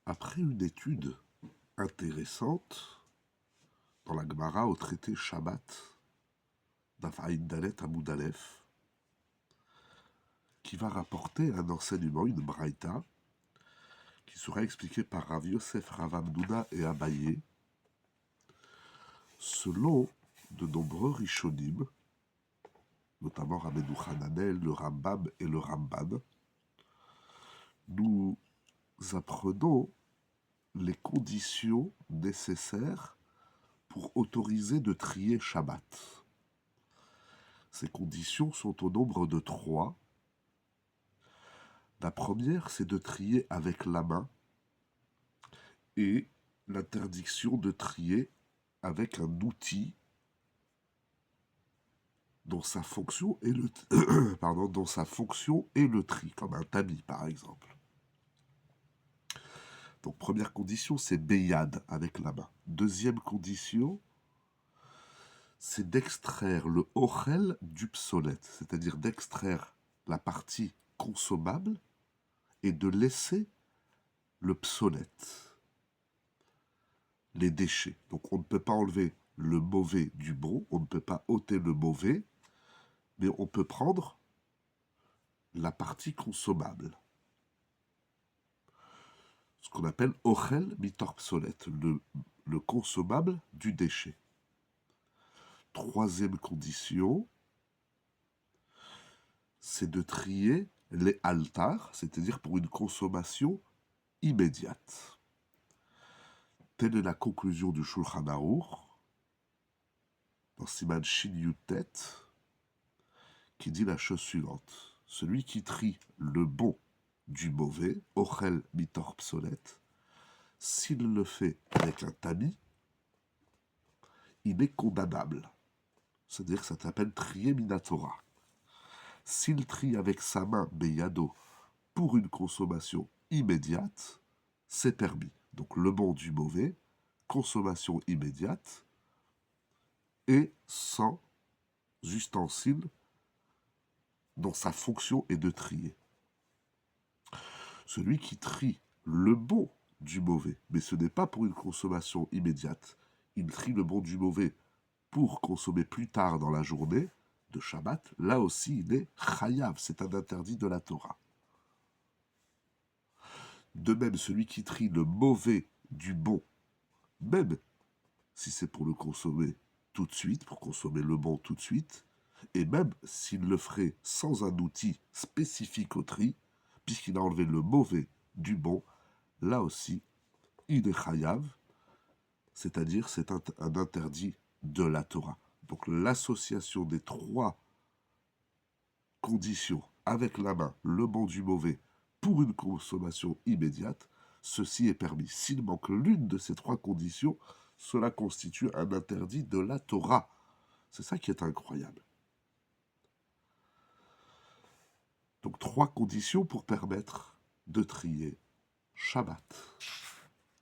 Après une étude intéressante dans la Gemara au traité Shabbat, Daf Ayin Dalet Amud Aleph, qui va rapporter un enseignement, une braïta, qui sera expliqué par Rav Yosef, Rav Hamnuna et Abaye, selon de nombreux Rishonim, notamment Rabbeinu Hananel, le Rambam et le Ramban. Nous apprenons les conditions nécessaires pour autoriser de trier Shabbat. Ces conditions sont au nombre de 3. La première, c'est de trier avec la main et l'interdiction de trier avec un outil dont sa fonction est le tri, comme un tamis par exemple. Donc première condition, c'est beyad, avec la main. Deuxième condition, c'est d'extraire le ochel du psolète, c'est-à-dire d'extraire la partie consommable et de laisser le psolète, les déchets. Donc on ne peut pas enlever le mauvais du bon, on ne peut pas ôter le mauvais, mais on peut prendre la partie consommable. Ce qu'on appelle ochel mitor psolète, le consommable du déchet. Troisième condition, c'est de trier les altars, c'est-à-dire pour une consommation immédiate. Telle est la conclusion du Shulchan Aruch, dans Siman Shin Yutet, qui dit la chose suivante. Celui qui trie le bon du mauvais, ochel mitor psolète, s'il le fait avec un tamis, il est condamnable. C'est-à-dire que ça s'appelle trier minatora. S'il trie avec sa main beyado pour une consommation immédiate, c'est permis. Donc le bon du mauvais, consommation immédiate, et sans ustensile dont sa fonction est de trier. Celui qui trie le bon du mauvais, mais ce n'est pas pour une consommation immédiate, il trie le bon du mauvais pour consommer plus tard dans la journée de Shabbat, là aussi il est chayav, c'est un interdit de la Torah. De même, celui qui trie le mauvais du bon, même si c'est pour le consommer tout de suite, pour consommer le bon tout de suite, et même s'il le ferait sans un outil spécifique au tri, puisqu'il a enlevé le mauvais du bon, là aussi, il est chayav, c'est-à-dire c'est un interdit de la Torah. Donc l'association des 3 conditions avec la main, le bon du mauvais, pour une consommation immédiate, ceci est permis. S'il manque l'une de ces 3 conditions, cela constitue un interdit de la Torah. C'est ça qui est incroyable. Donc 3 conditions pour permettre de trier Shabbat.